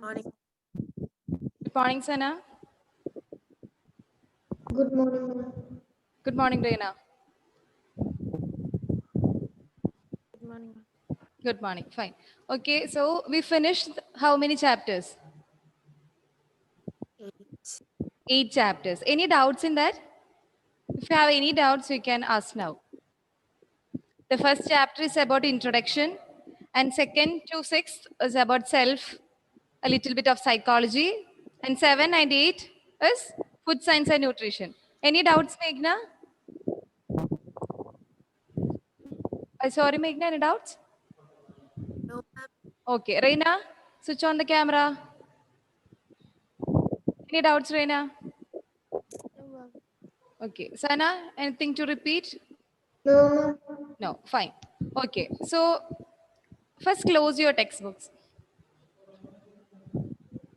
Morning. Good morning, Sana. Good morning, ma'am. Good morning, Reina. Good morning, ma'am. Good morning. Fine. Okay, so we finished how many chapters? 8. 8 chapters. Any doubts in that? If you have any doubts, you can ask now. The first chapter is about introduction, and second to sixth is about self, a little bit of psychology, and 7 and 8 is food science and nutrition. Any doubts, Meghna? Sorry, Meghna, any doubts? No, ma'am. Okay, Reina, switch on the camera. Any doubts, Reina? No, ma'am. Okay, Sana, anything to repeat? No, ma'am. No, fine. Okay, so first close your textbooks.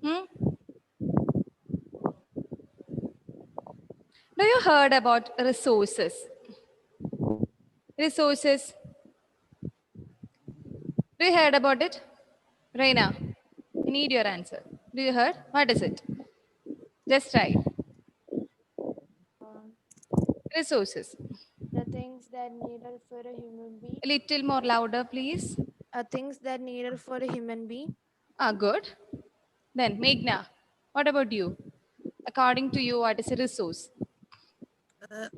Hmm? Do you heard about resources? Resources. Do you heard about it? Reina, I need your answer. Do you heard? What is it? Just try. Um, Resources. the things that needed for a human being. A little more louder, please. Things that needed for a human being. Ah, good. Then, Meghna, what about you? According to you, what is a resource?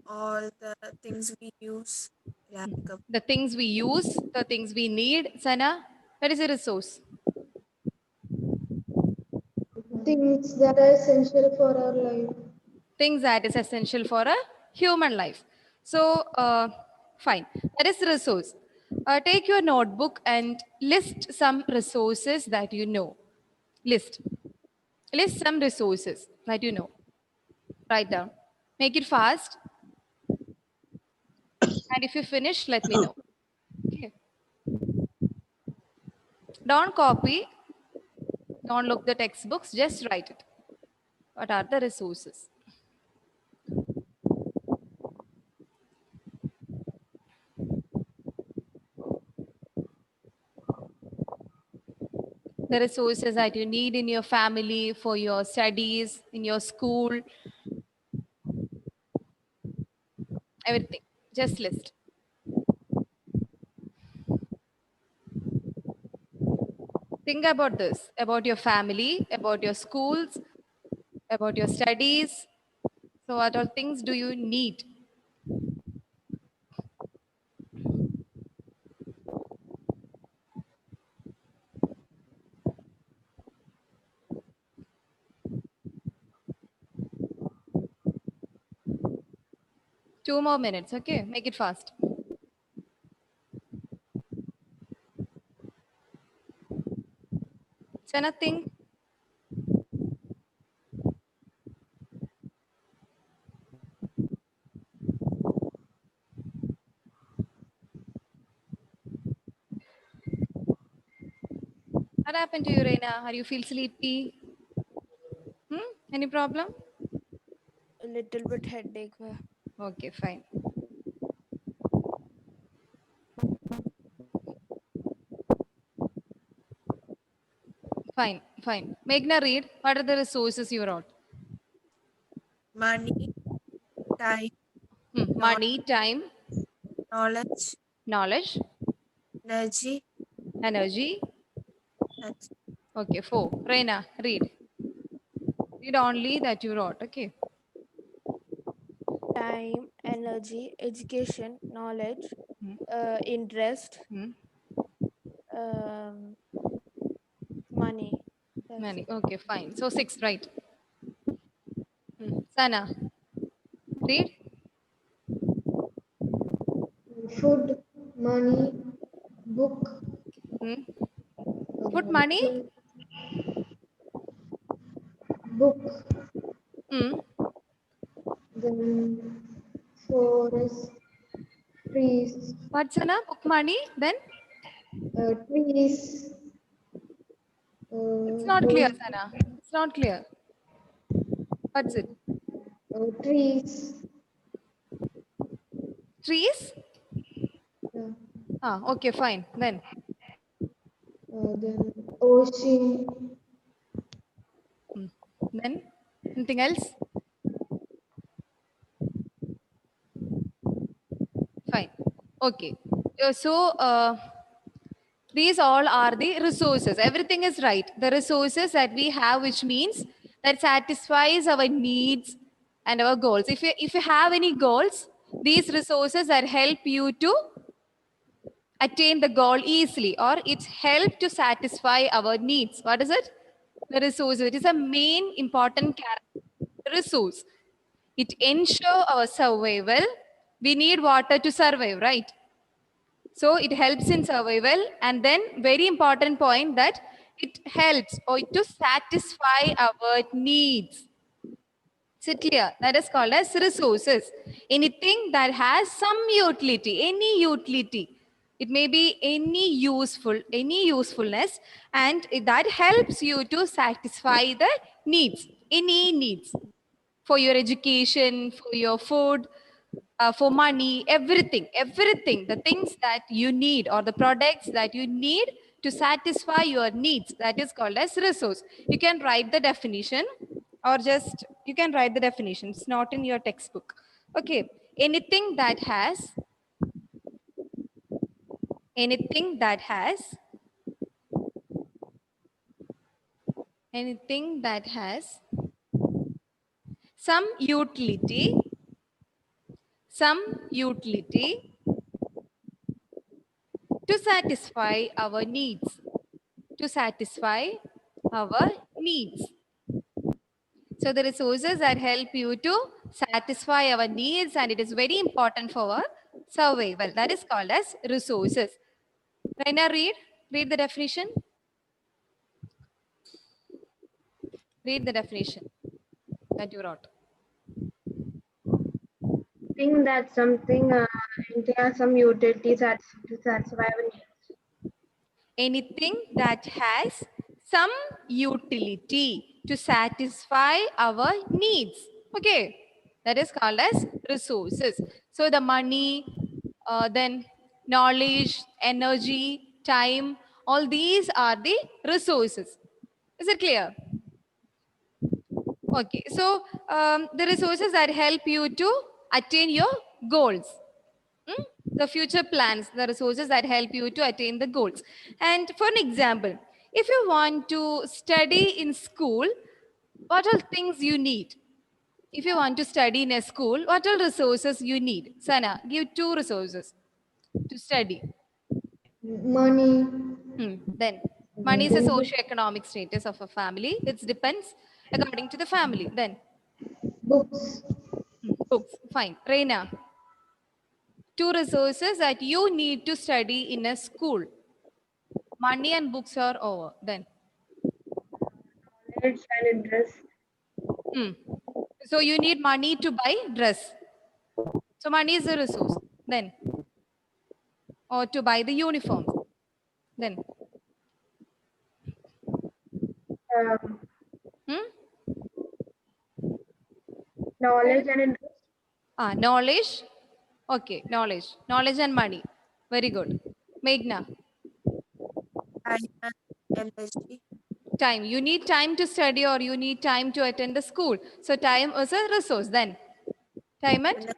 All the things we use, like The things we use, the things we need. Sana, what is a resource? Things that are essential for our life. Things that is essential for a human life. So, fine. That is resource. Take your notebook and list some resources that you know. List. List some resources that you know. Write down. Make it fast. And if you finish, let me know. Okay. Don't copy. Don't look the textbooks. Just write it. What are the resources? The resources that you need in your family, for your studies, in your school, everything. Just list. Think about this, about your family, about your schools, about your studies. So, what all things do you need? Two more minutes, okay? Make it fast. So, nothing. What happened to you, Reina? Are you feel sleepy? Any problem? A little bit headache. Okay, fine. Fine, fine. Meghna, read. What are the resources you wrote? money, time, Money, time, knowledge, knowledge, energy, energy. and Okay, four. Reina, read. Read only that you wrote. Okay. Time, energy, education, knowledge, Hmm. interest, Hmm. um, money. That's Many. it. Okay, fine. So six, right? Sana, read. Food, money, book, Hmm. Food, money. clothes, book, Hmm. then forest, trees, What's Sana? Book, money. Then trees, it's not clear, those Sana. It's not clear. What's it? trees, Trees. uh, Ah. Okay, fine. Then then ocean, Then anything else? Fine. Okay. These all are the resources. Everything is right. The resources that we have, which means that satisfies our needs and our goals. If you have any goals, these resources that help you to attain the goal easily, or it helps to satisfy our needs. What is it? The resource. It is a main important resource. It ensures our survival. We need water to survive, right? So it helps in survival. And then very important point that it helps or to satisfy our needs. Is it clear? That is called as resources. Anything that has some utility, any utility. It may be any usefulness, and that helps you to satisfy the needs, any needs for your education, for your food, for money, everything, the things that you need or the products that you need to satisfy your needs. That is called as resource. You can write the definition, or just you can write the definition. It's not in your textbook. Okay, anything that has anything that has anything that has some utility to satisfy our needs. To satisfy our needs. So the resources that help you to satisfy our needs, and it is very important for our survival. That is called as resources. Raina, read the definition. Read the definition that you wrote. Think that something it has some utility to satisfy our needs. Anything that has some utility to satisfy our needs. Okay, that is called as resources. So the money, then knowledge, energy, time, all these are the resources. Is it clear? Okay, so the resources that help you to attain your goals. The future plans, the resources that help you to attain the goals. And for an example, if you want to study in school, what are things you need? If you want to study in a school, what are resources you need? Sana, give 2 resources to study. Money, Then money is a socio-economic status of a family. It depends according to the family. Then books, books. Fine. Reina, 2 resources that you need to study in a school. Money and books are over. Then knowledge and interest. So you need money to buy dress. So money is a resource. Then, or to buy the uniforms. Then, hmm? Knowledge and interest. Knowledge. Okay, knowledge and money. Very good. Meghna, Time and energy. time. You need time to study, or you need time to attend the school. So time is a resource. Then, time and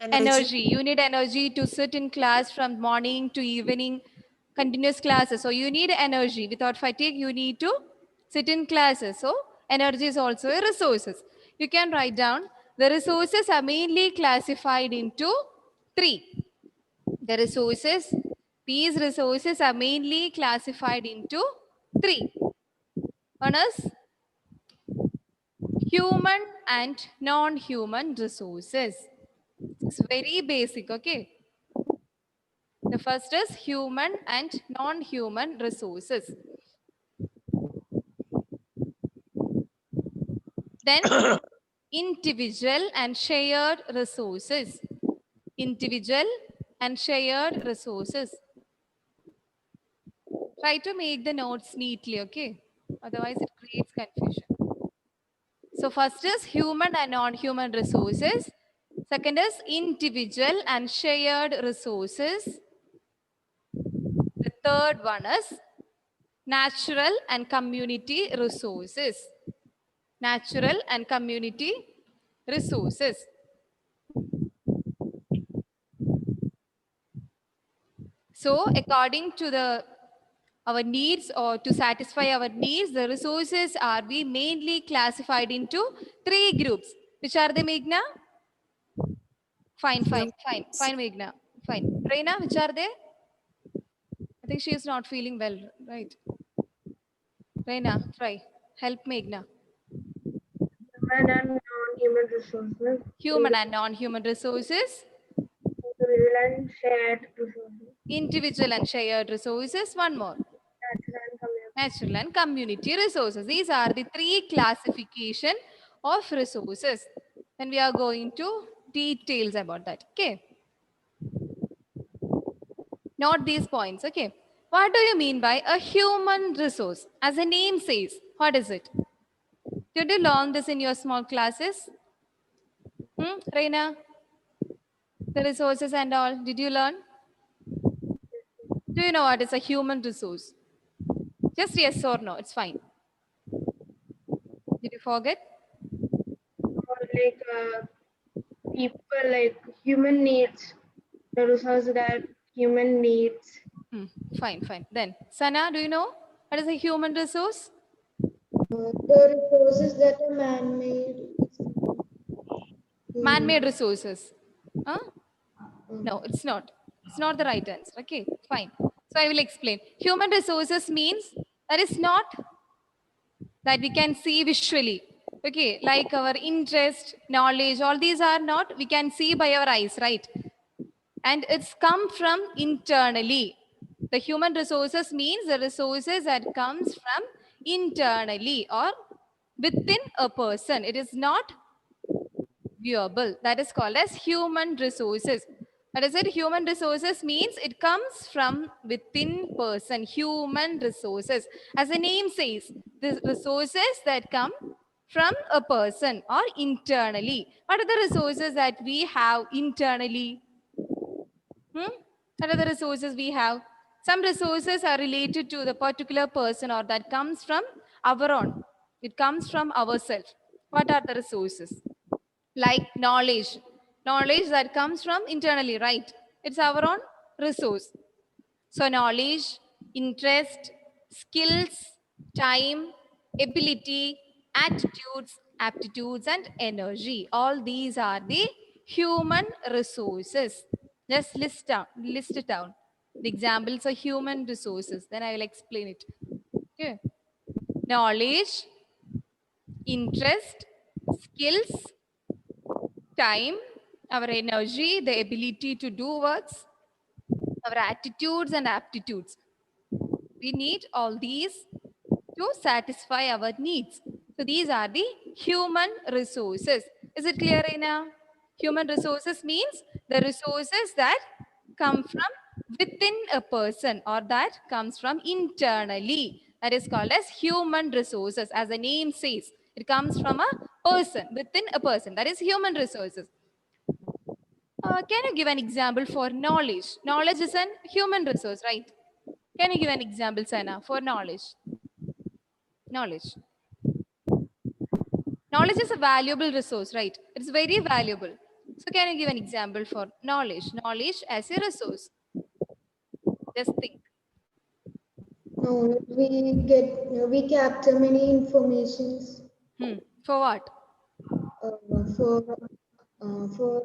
energy. You need energy to sit in class from morning to evening, continuous classes. So you need energy. Without fatigue, you need to sit in classes. So energy is also a resources. You can write down the resources are mainly classified into 3. The resources, these resources are mainly classified into 3. One is human and non-human resources. It's very basic, okay? The first is human and non-human resources. Then individual and shared resources. Individual and shared resources. Try to make the notes neatly, okay? Otherwise it creates confusion. So first is human and non-human resources. Second is individual and shared resources. The third one is natural and community resources. natural and community resources. So according to our needs or to satisfy our needs, the resources are we mainly classified into 3 groups. Which are they, Meghna? Fine, Meghna. Fine. Reina, which are they? I think she is not feeling well, right? Reina, try. Help Meghna. Human and non-human resources, Human and non-human resources, individual and shared resources, individual and shared resources, one more. natural and community. Natural and community resources. These are the 3 classification of resources. And we are going to details about that. Okay. Not these points. Okay. What do you mean by a human resource? As the name says, what is it? Did you learn this in your small classes? Reina? The resources and all. Did you learn? Do you know what is a human resource? Just yes or no. It's fine. Did you forget? Or like people, like human needs, the resource that human needs. Fine. Then, Sana, do you know what is a human resource? The resources that are man-made. Man-made resources. Huh? No, it's not. It's not the right answer. Okay, fine. So I will explain. Human resources means that is not that we can see visually. Okay, like our interest, knowledge, all these are not we can see by our eyes, right? And it's come from internally. The human resources means the resources that comes from internally or within a person. It is not viewable. That is called as human resources. That is it. Human resources means it comes from within person. Human resources. As the name says, the resources that come from a person or internally. What are the resources that we have internally? What are the resources we have? Some resources are related to the particular person or that comes from our own. It comes from ourselves. What are the resources? Like knowledge. Knowledge that comes from internally, right? It's our own resource. So knowledge, interest, skills, time, ability, attitudes, aptitudes, and energy. All these are the human resources. Just list it down. The examples are human resources. Then I will explain it. Okay. Knowledge, interest, skills, time, our energy, the ability to do works, our attitudes and aptitudes. We need all these to satisfy our needs. So these are the human resources. Is it clear, Reina? Human resources means the resources that come from within a person or that comes from internally. That is called as human resources. As the name says, it comes from a person, within a person. That is human resources. Can you give an example for knowledge? Knowledge is a human resource, right? Can you give an example, Sana, for knowledge? Knowledge. Knowledge is a valuable resource, right? It's very valuable. So can you give an example for knowledge? Knowledge as a resource. Just think. No, we capture many informations For what? for uh, for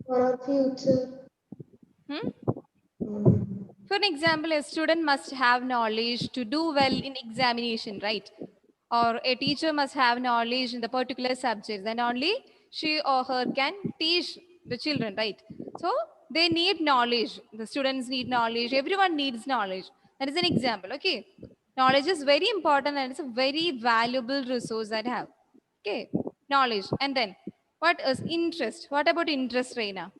for our future. For an example, a student must have knowledge to do well in examination, right? Or a teacher must have knowledge in the particular subject, then only she or her can teach the children, right? So they need knowledge. The students need knowledge. Everyone needs knowledge. That is an example, okay? Knowledge is very important and it's a very valuable resource that I have. Okay, knowledge. And then what is interest? What about interest, Reina?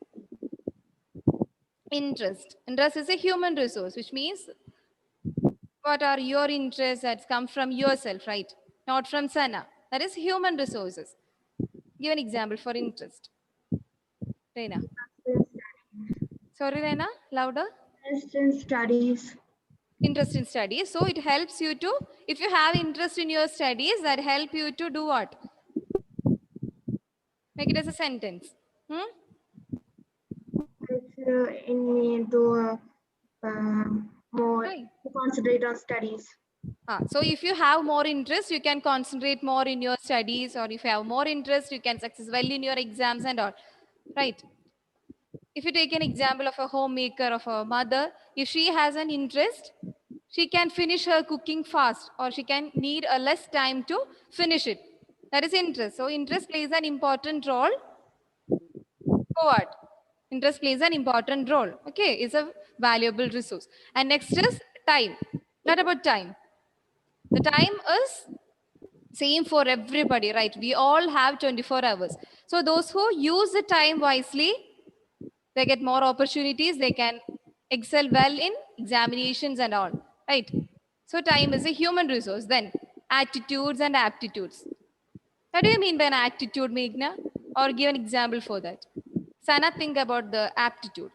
Interest. Interest is a human resource, which means what are your interests that come from yourself, right? Not from Sana. That is human resources. Give an example for interest. Reina. Sorry, Reina, louder. Interest in studies. interest in studies. So it helps you to, if you have interest in your studies, that help you to do what? Make it as a sentence. It's in me to more Right. to concentrate on studies. So if you have more interest, you can concentrate more in your studies, or if you have more interest, you can success well in your exams and all. Right. If you take an example of a homemaker, of a mother, if she has an interest, she can finish her cooking fast, or she can need a less time to finish it. That is interest. So interest plays an important role. For what? Interest plays an important role. Okay, it's a valuable resource. And next is time. What about time? The time is same for everybody, right? We all have 24 hours. So those who use the time wisely, they get more opportunities. They can excel well in examinations and all, right? So time is a human resource. Then attitudes and aptitudes. What do you mean by an attitude, Meghna? Or give an example for that. Sana, think about the aptitude.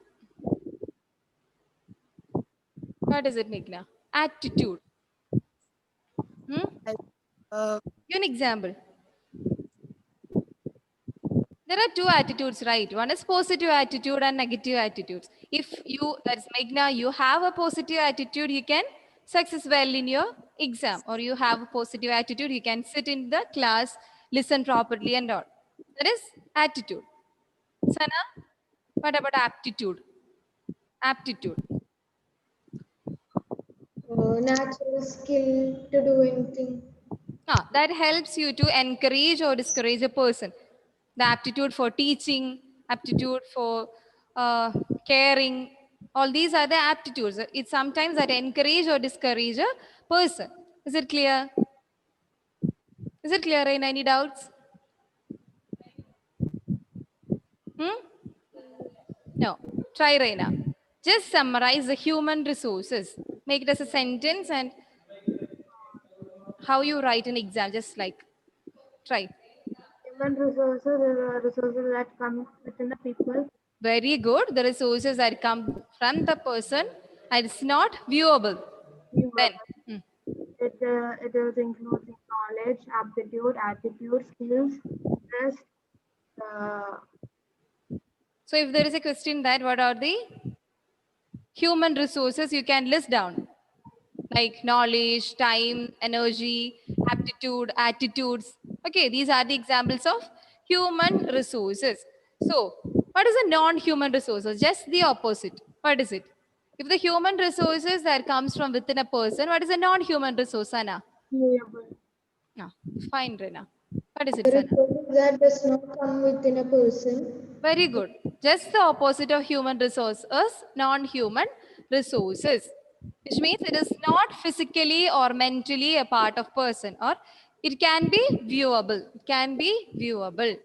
What is it, Meghna? Attitude. Uh, Give an example. There are two attitudes, right? One is positive attitude and negative attitudes. If you, that's Meghna, you have a positive attitude, you can success well in your exam, or you have a positive attitude, you can sit in the class, listen properly and all. That is attitude. Sana, what about aptitude? Aptitude. Natural skill to do anything. That helps you to encourage or discourage a person. The aptitude for teaching, aptitude for caring, all these are the aptitudes. It's sometimes that encourage or discourage a person. Is it clear? Is it clear? Any doubts? No. Try, Reina. Just summarize the human resources. Make it as a sentence and how you write an exam. Just like try. Human resources are resources that come within the people. Very good. The resources that come from the person and it's not viewable. Then, It is including knowledge, aptitude, attitude, skills, interest. so if there is a question that what are the human resources you can list down, like knowledge, time, energy, aptitude, attitudes. Okay, these are the examples of human resources. So, what is a non-human resources? Just the opposite. What is it? If the human resources that comes from within a person, what is a non-human resource, Anna? Viewable. No, fine, Rena. What is it, The Sana? resources that does not come within a person. Very good. Just the opposite of human resource is non-human resources, which means it is not physically or mentally a part of person, or it can be viewable. It can be viewable.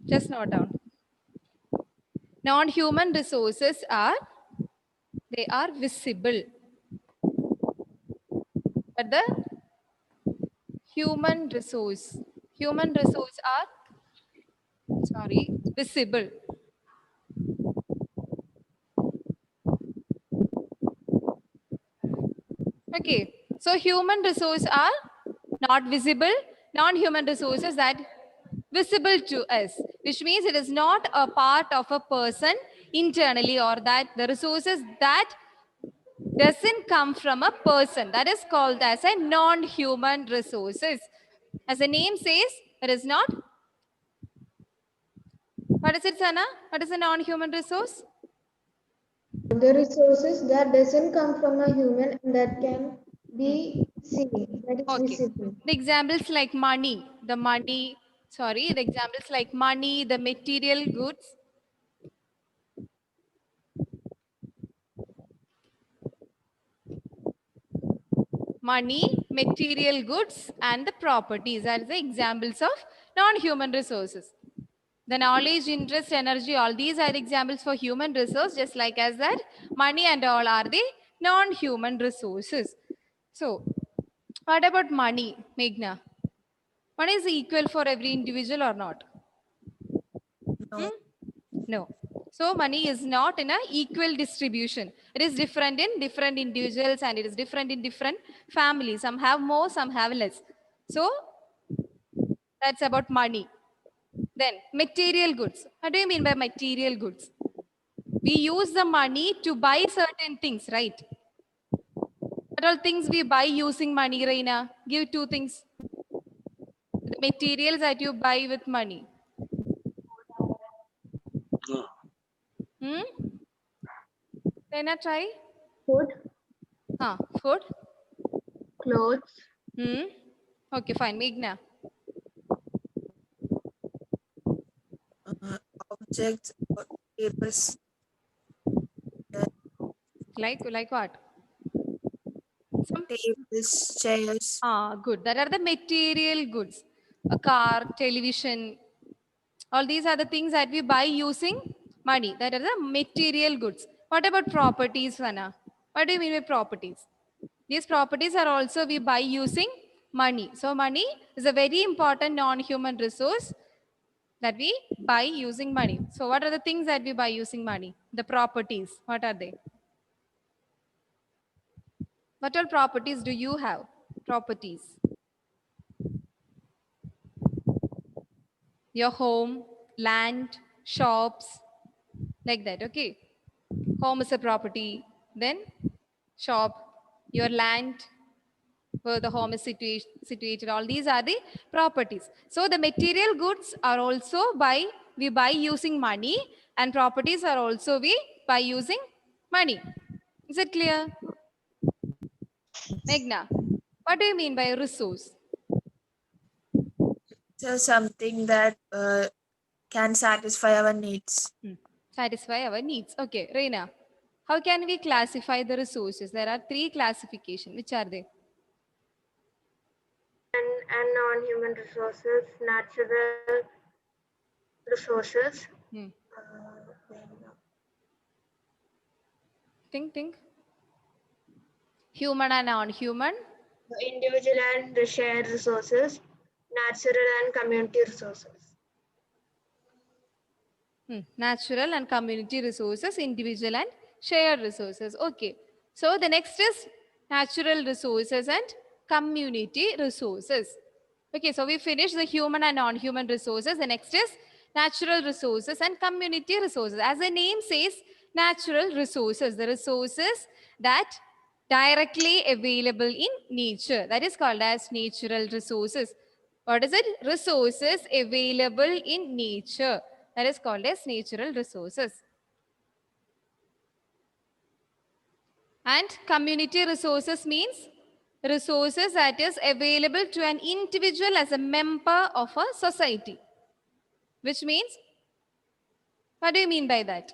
Just note down. Non-human resources are, they are visible. But the human resource are, sorry, visible. Okay, so human resources are not visible, non-human resources that visible to us, which means it is not a part of a person internally, or that the resources that doesn't come from a person, that is called as a non-human resources. As the name says, it is not. What is it, Sana? What is a non-human resource? The resources that doesn't come from a human and that can be seen, that is Okay. visible. The examples like money, the examples like money, the material goods. Money, material goods, and the properties are the examples of non-human resources. The knowledge, interest, energy, all these are the examples for human resource, just like as that money and all are the non-human resources. So, what about money, Meghna? Money is equal for every individual or not? no. No. So money is not in a equal distribution. It is different in different individuals and it is different in different families. Some have more, some have less. So that's about money. Then material goods. What do you mean by material goods? We use the money to buy certain things, right? What all things we buy using money, Reina? Give two things. The materials that you buy with money. Hmm? Reina, try. Food, Food. clothes, Hmm. Okay, fine. Meghna. Objects or tables, Like what? Some tables, chairs. good. That are the material goods. A car, television, all these are the things that we buy using money. That are the material goods. What about properties, Sana? What do you mean by properties? These properties are also we buy using money. So money is a very important non-human resource that we buy using money. So what are the things that we buy using money? The properties. What are they? What all properties do you have? Properties. Your home, land, shops, like that. Okay. Home is a property. Then shop, your land, where the home is situated. All these are the properties. So the material goods are also we buy using money, and properties are also we buy using money. Is it clear? Meghna, what do you mean by resource? So something that can satisfy our needs. Satisfy our needs. Okay, Reina, how can we classify the resources? There are three classifications. Which are they? and non-human resources, natural resources, Hmm. uh, Think. Human and non-human. individual and the shared resources, natural and community resources. Natural and community resources, individual and shared resources. Okay. So the next is natural resources and community resources. Okay, so we finished the human and non-human resources. The next is natural resources and community resources. As the name says, natural resources, the resources that directly available in nature. That is called as natural resources. What is it? Resources available in nature. That is called as natural resources. And community resources means resources that is available to an individual as a member of a society. Which means, what do you mean by that?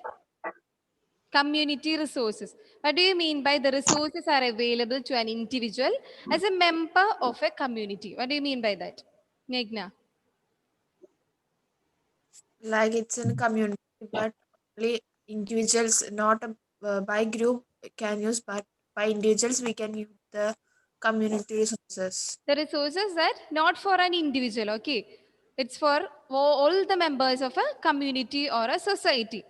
Community resources. What do you mean by the resources are available to an individual as a member of a community? What do you mean by that? Meghna. Like it's in a community, but only individuals, not a, by group can use, but by individuals we can use the community resources. The resources that not for an individual, okay? It's for all the members of a community or a society.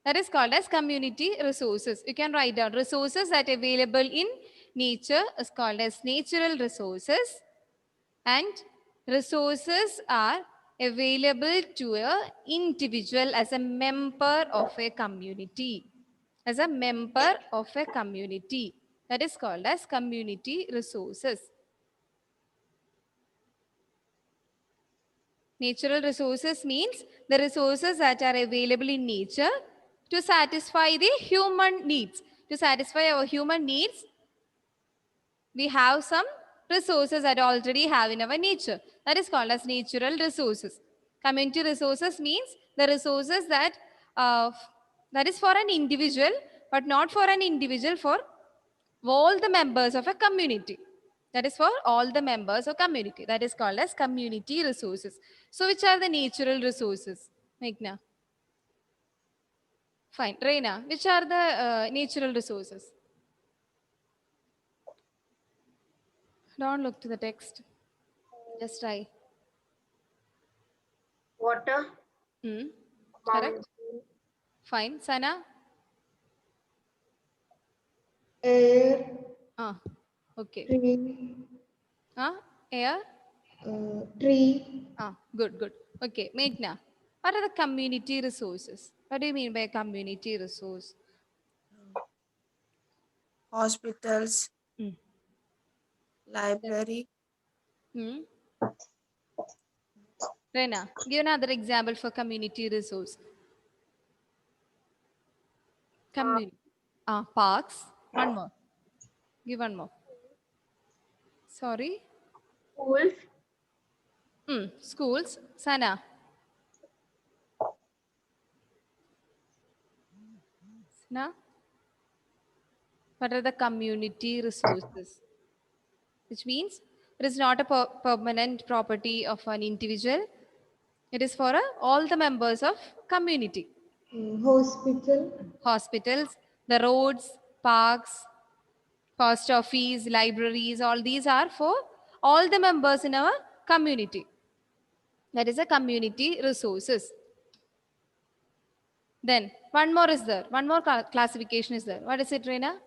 That is called as community resources. You can write down resources that available in nature is called as natural resources, and resources are available to a individual as a member of a community. As a member of a community. That is called as community resources. Natural resources means the resources that are available in nature to satisfy the human needs. To satisfy our human needs, we have some resources that already have in our nature. That is called as natural resources. Community resources means the resources that is for an individual, but not for an individual, for all the members of a community. That is for all the members of community. That is called as community resources. So which are the natural resources? Meghna. Fine. Reina, which are the natural resources? Don't look to the text. Just try. Water, Hmm. mountain, Correct? Fine. Sana? Air, Okay. tree, Air? tree, Good, good. Okay. Meghna, what are the community resources? What do you mean by community resource? Hospitals, Mm. library, Hmm? Rena, give another example for community resource. Community. Parks. One more. Give one more. Sorry. Schools, Schools. Sana. Sana. What are the community resources? Which means it is not a permanent property of an individual. It is for all the members of community. hospital, Hospitals, the roads, parks, post office, libraries, all these are for all the members in our community. That is a community resources. Then one more is there. One more classification is there. What is it, Reena?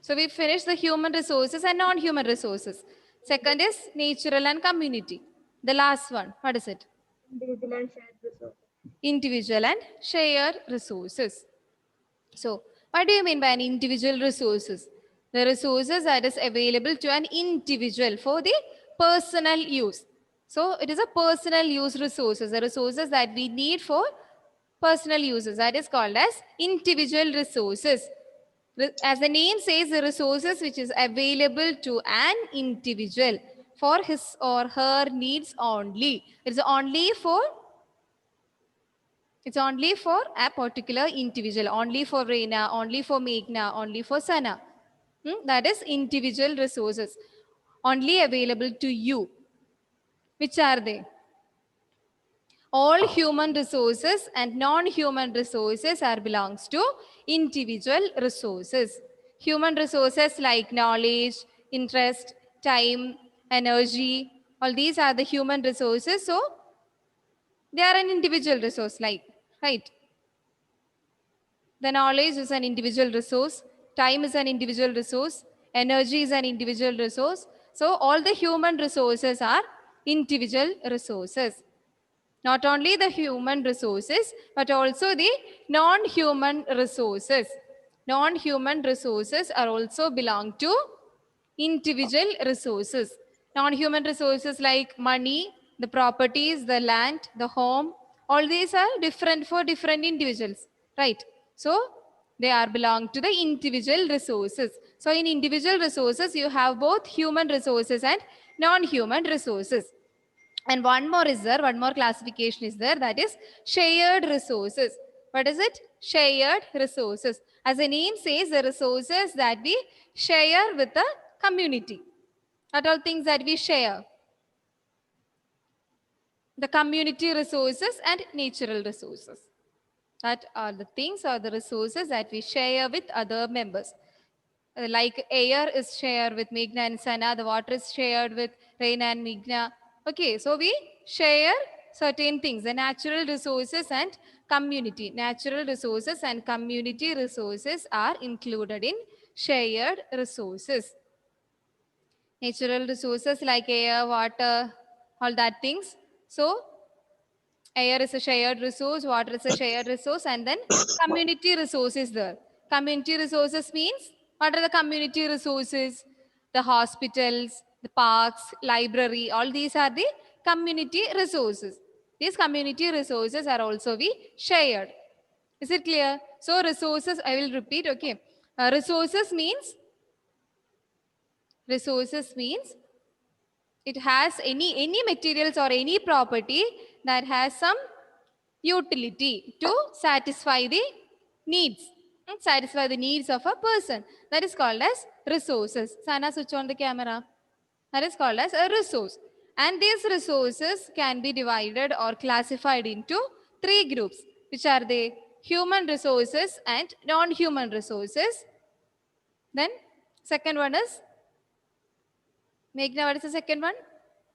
So we finished the human resources and non-human resources. Second is natural and community. The last one, what is it? individual and shared resources. Individual and shared resources. So what do you mean by an individual resources? The resources that is available to an individual for the personal use. So it is a personal use resources, the resources that we need for personal uses. That is called as individual resources. As the name says, the resources which is available to an individual for his or her needs only. It's only for a particular individual, only for Reena, only for Meghna, only for Sana. That is individual resources, only available to you. Which are they? All human resources and non-human resources are belongs to individual resources. Human resources like knowledge, interest, time, energy, all these are the human resources. So they are an individual resource, like, right? The knowledge is an individual resource, time is an individual resource, energy is an individual resource. So all the human resources are individual resources. Not only the human resources, but also the non-human resources. Non-human resources are also belong to individual resources. Non-human resources like money, the properties, the land, the home, all these are different for different individuals, right? So they are belong to the individual resources. So in individual resources, you have both human resources and non-human resources. And one more is there, one more classification is there, that is shared resources. What is it? Shared resources. As the name says, the resources that we share with the community. What all things that we share? The community resources and natural resources. That are the things or the resources that we share with other members. Like air is shared with Meghna and Sana, the water is shared with Reina and Meghna. Okay, so we share certain things, the natural resources and community. Natural resources and community resources are included in shared resources. Natural resources like air, water, all that things. So air is a shared resource, water is a shared resource, and then community resource is there. Community resources means, what are the community resources? The hospitals, the parks, library, all these are the community resources. These community resources are also we shared. Is it clear? So resources, I will repeat, okay. Resources means it has any materials or any property that has some utility to satisfy the needs. Satisfy the needs of a person. That is called as resources. Sana, switch on the camera. That is called as a resource. And these resources can be divided or classified into three groups, which are the human resources and non-human resources. Then second one is, Meghna, what is the second one?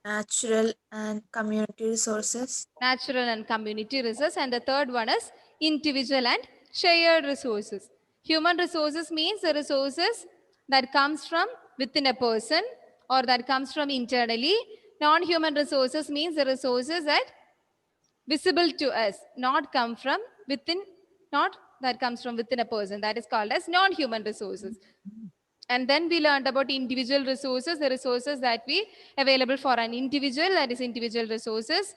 natural and community resources. Natural and community resources. And the third one is individual and shared resources. Human resources means the resources that comes from within a person or that comes from internally. Non-human resources means the resources that visible to us, not come from within, not that comes from within a person. That is called as non-human resources. And then we learned about individual resources, the resources that we available for an individual, that is individual resources.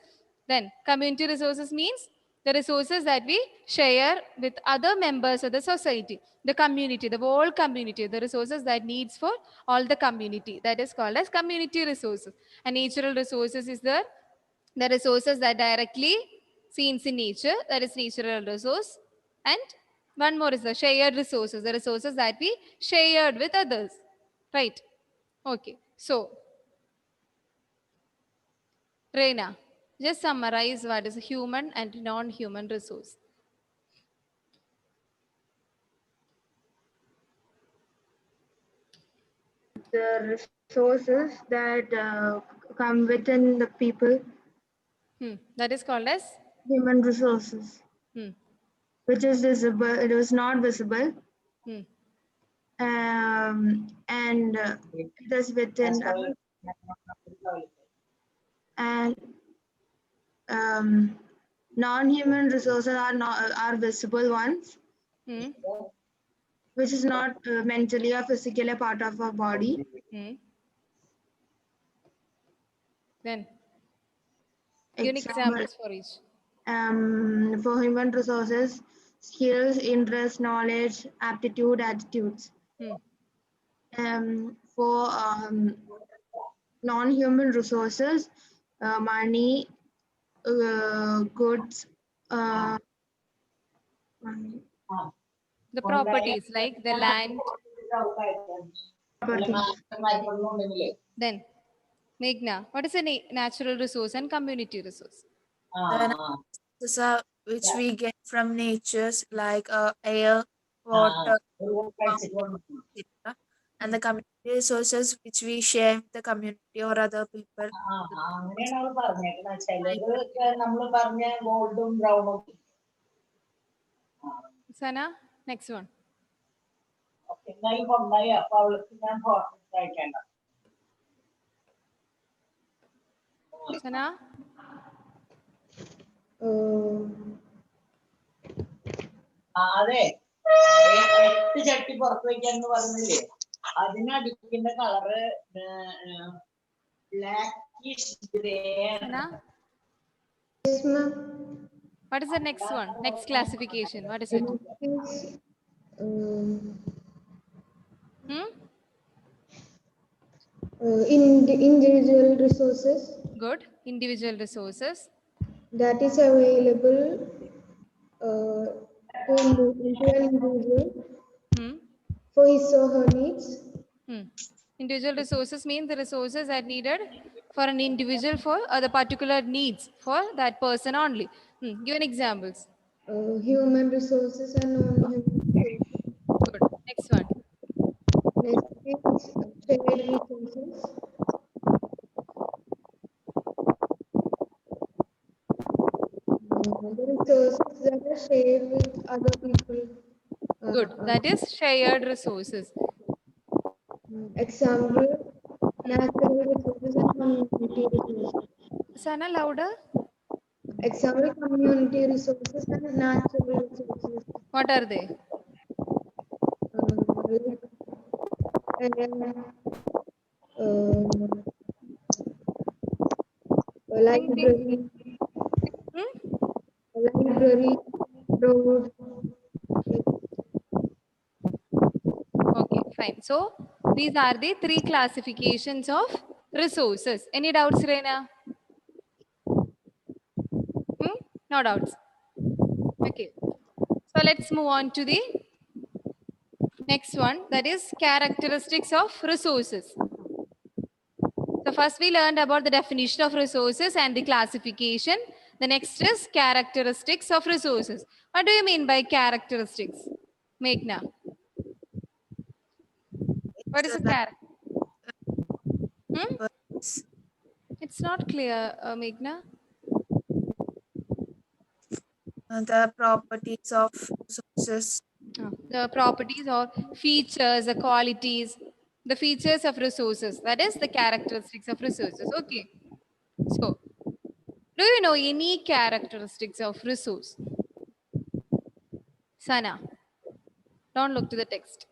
Then community resources means the resources that we share with other members of the society, the community, the whole community, the resources that needs for all the community. That is called as community resources. And natural resources is the resources that directly seen in nature, that is natural resource. And one more is the shared resources, the resources that we shared with others, right? Okay, so Reina, just summarize what is a human and non-human resource. The resources that come within the people, That is called as human resources, which is visible, it was not visible, and it is within and non-human resources are not are visible ones, which is not mentally or physically a part of our body. Then give examples for each. For human resources, skills, interest, knowledge, aptitude, attitudes. For non-human resources, money, goods, money, The properties like the land. properties. Then Meghna, what is a natural resource and community resource? The resources are which we get from natures like air, water, etc. And the community resources which we share with the community or other people. അങ്ങനെയാണ് അവള് പറഞ്ഞേക്കണ ചിലത് നമ്മള് പറഞ്ഞ ഗോൾഡും ബ്രൗണും. Sana, next one. എന്നാലും കൊണ്ടായി അപ്പൊ അവൾക്ക് ഞാൻ അയക്കേണ്ട. Sana? അതെ 8 ചട്ടി പുറത്ത് വയ്ക്കാന്ന് പറഞ്ഞില്ലേ, അതിനടിക്കുന്ന colour blackish grey. Sana? Yes, ma'am. What is the next one? Next classification. What is it? Individual resources Good. Individual resources. that is available to an individual for his or her needs. Individual resources mean the resources that needed for an individual for the particular needs for that person only. Give an examples. Human resources and non-human resources. Good. Next one. Next is shared resources. The resources that are shared with other people. Good. That is shared resources. Example, natural resources and community resources. Sana, louder. Example, community resources and natural resources. What are they? Library, library, road. Okay, fine. So these are the 3 classifications of resources. Any doubts, Reina? No doubts. Okay. So let's move on to the next one, that is characteristics of resources. So first we learned about the definition of resources and the classification. The next is characteristics of resources. What do you mean by characteristics? Meghna. What is a character? It's not clear, Meghna. The properties of resources. The properties or features, the qualities, the features of resources. That is the characteristics of resources. Okay. So, do you know any characteristics of resource? Sana, don't look to the text.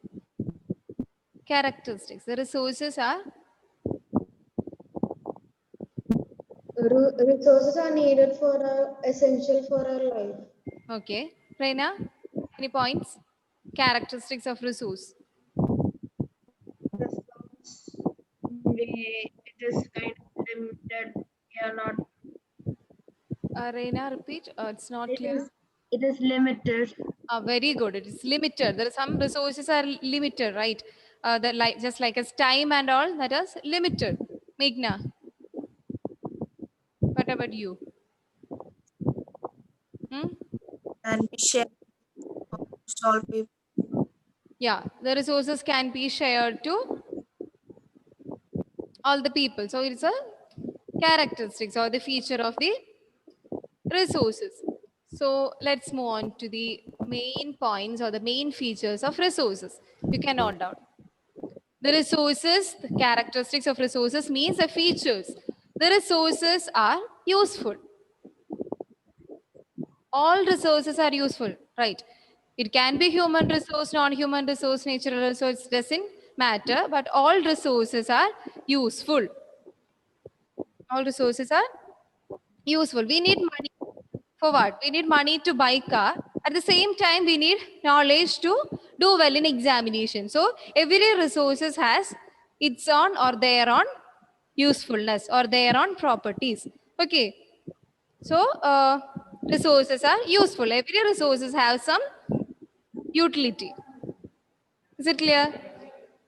Characteristics. The resources are Resources are needed for essential for our life. okay. Reina, any points? Characteristics of resource. It is kind of limited. We are not. Reina, repeat. It's not clear. It is limited. Very good. It is limited. There are some resources are limited, right? Just like as time and all, that is limited. Meghna, what about you? Hmm? And be shared amongst all people. Yeah, the resources can be shared to all the people. So it's a characteristics or the feature of the resources. So let's move on to the main points or the main features of resources. You can note down. The resources, the characteristics of resources means the features. The resources are useful. All resources are useful, right? It can be human resource, non-human resource, natural resource, doesn't matter, but all resources are useful. All resources are useful. We need money for what? We need money to buy car. At the same time, we need knowledge to do well in examination. So every resources has its own or their own usefulness or their own properties. Okay. So resources are useful. Every resources have some utility. Is it clear?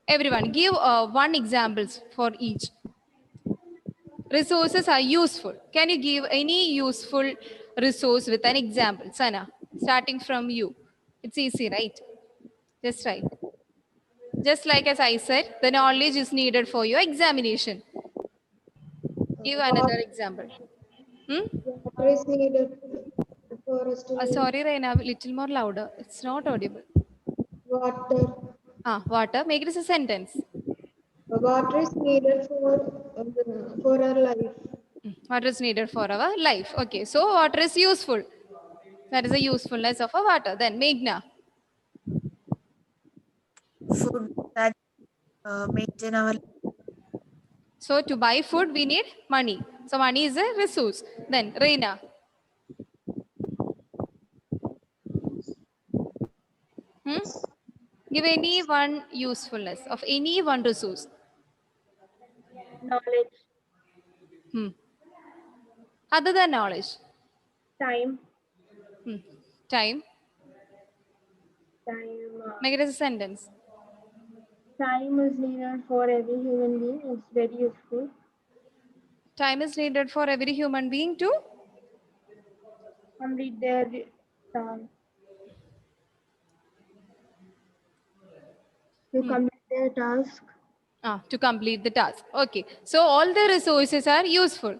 Everyone, give one examples for each. Resources are useful. Can you give any useful resource with an example? Sana, starting from you. It's easy, right? Just right. Just like as I said, the knowledge is needed for your examination. Give another example. Hmm? Water is needed for us to live. Sorry, Raina, a little more louder. It's not audible. Water. Water. Make it as a sentence. Water is needed for our life. Water is needed for our life. Okay, so water is useful. That is the usefulness of a water. Then Meghna. Food that maintain our. So to buy food, we need money. So money is a resource. Then Reina. Give any one usefulness of any one resource. Knowledge. Other than knowledge. Time. Time. Time. Make it as a sentence. Time is needed for every human being. It's very useful. Time is needed for every human being to Complete their task. To complete their task. To complete the task. Okay. So all the resources are useful.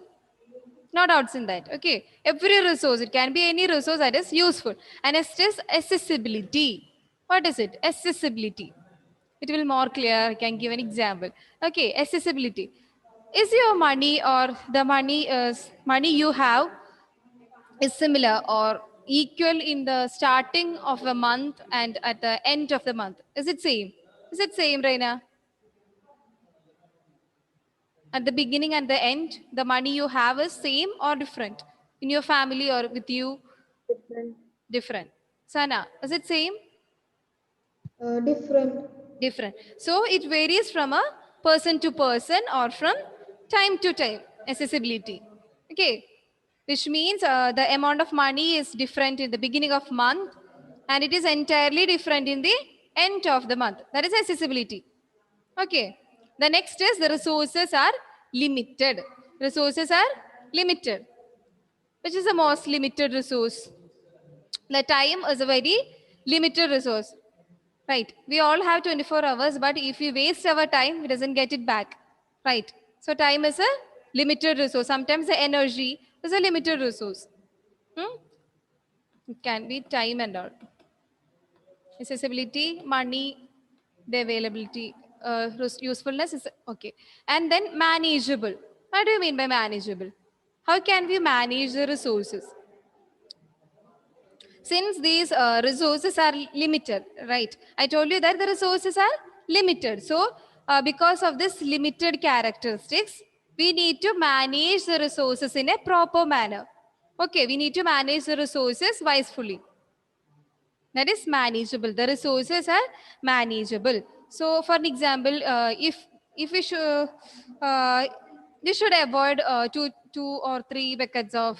No doubts in that. Okay. Every resource, it can be any resource that is useful. And next is accessibility. What is it? Accessibility. It will more clear. I can give an example. Okay. Accessibility. Is your money or the money you have is similar or equal in the starting of the month and at the end of the month? Is it same? Is it same, Reina? At the beginning and the end, the money you have is same or different? In your family or with you? Different. Different. Sana, is it same? Different. Different. So it varies from a person to person or from time to time. Accessibility. Okay. Which means the amount of money is different in the beginning of month and it is entirely different in the end of the month. That is accessibility. Okay. The next is the resources are limited. Resources are limited. Which is the most limited resource? The time is a very limited resource. Right. We all have 24 hours, but if we waste our time, we doesn't get it back. Right. So time is a limited resource. Sometimes the energy is a limited resource. It can be time and all. Accessibility, money, the availability, usefulness is okay. And then manageable. What do you mean by manageable? How can we manage the resources? Since these resources are limited, right? I told you that the resources are limited. So because of this limited characteristics, we need to manage the resources in a proper manner. Okay, we need to manage the resources wisely. That is manageable. The resources are manageable. So for an example, if we should avoid two or three buckets of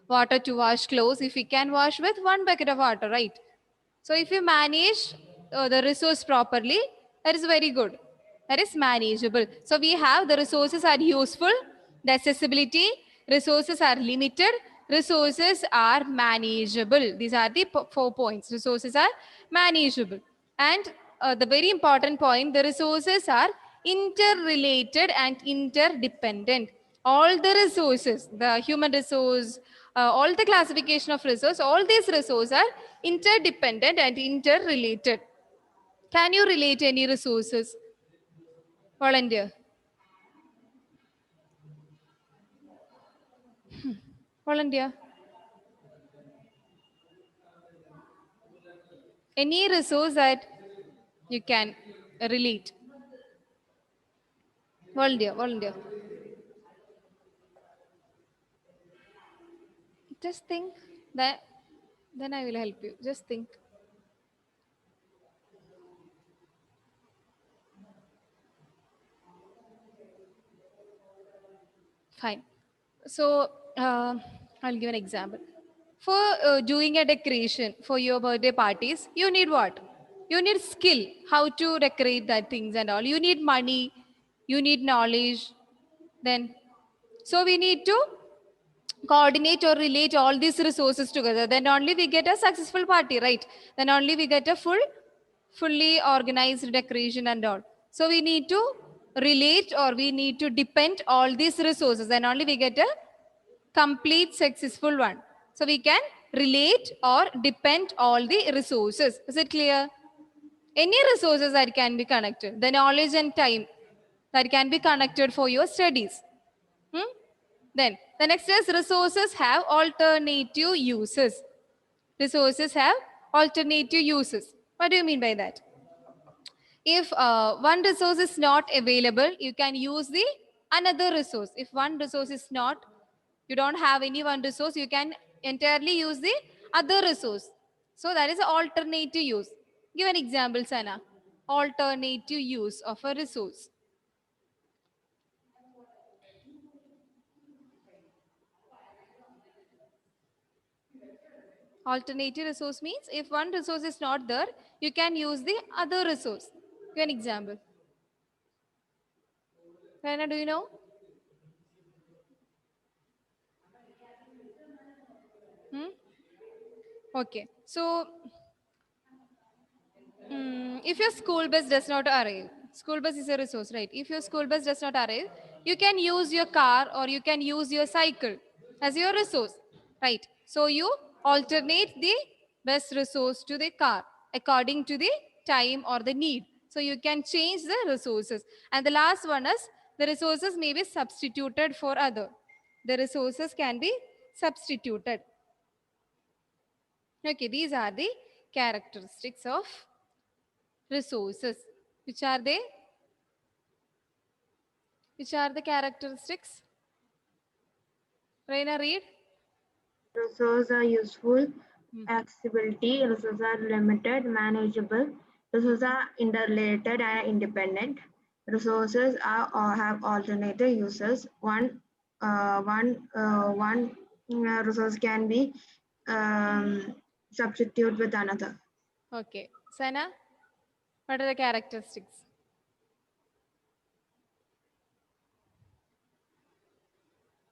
water to wash clothes. If we can wash with one bucket of water, right? So if you manage the resource properly, that is very good. That is manageable. So we have the resources are useful, the accessibility, resources are limited, resources are manageable. These are the 4 points. Resources are manageable. And the very important point, the resources are interrelated and interdependent. All the resources, the human resource, all the classification of resource, all these resources are interdependent and interrelated. Can you relate any resources? Volunteer. Volunteer. Any resource that you can relate. Volunteer, volunteer. Just think that, then I will help you. Just think. Fine. So I'll give an example. For doing a decoration for your birthday parties, you need what? You need skill, how to decorate that things and all. You need money, you need knowledge. Then, so we need to coordinate or relate all these resources together. Then only we get a successful party, right? Then only we get a fully organized decoration and all. So we need to relate or we need to depend all these resources. Then only we get a complete successful one. So we can relate or depend all the resources. Is it clear? Any resources that can be connected, the knowledge and time that can be connected for your studies. Then the next is resources have alternative uses. Resources have alternative uses. What do you mean by that? If one resource is not available, you can use the another resource. If one resource is not, you don't have any one resource, you can entirely use the other resource. So that is an alternative use. Give an example, Sana. Alternative use of a resource. Alternative resource means if one resource is not there, you can use the other resource. Give an example. Rana, do you know? Okay. So if your school bus does not arrive, school bus is a resource, right? If your school bus does not arrive, you can use your car or you can use your cycle as your resource, right? So you alternate the bus resource to the car according to the time or the need. So you can change the resources. And the last one is the resources may be substituted for other. The resources can be substituted. Okay, these are the characteristics of resources. Which are they? Which are the characteristics? Reina, read. Resources are useful, accessibility, resources are limited, manageable, resources are interrelated and independent. Resources are or have alternative uses. One resource can be substitute with another. Okay. Sana, what are the characteristics?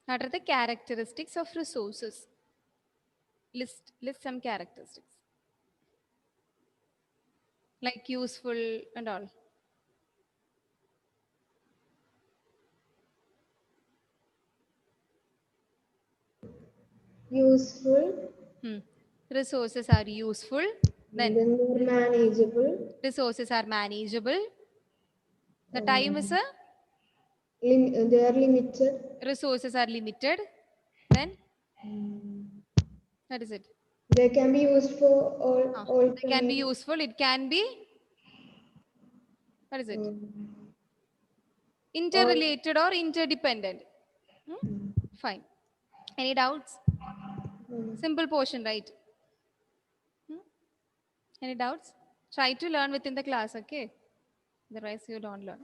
What are the characteristics of resources? List some characteristics. Like useful and all. useful, Resources are useful. then Then they're manageable, resources are manageable. The time is a they are limited, resources are limited. Then that is it. they can be used for all They can be time. useful. It can be, what is it? Interrelated or interdependent. Fine. Any doubts? Simple portion, right? Any doubts? Try to learn within the class, okay? Otherwise, you don't learn.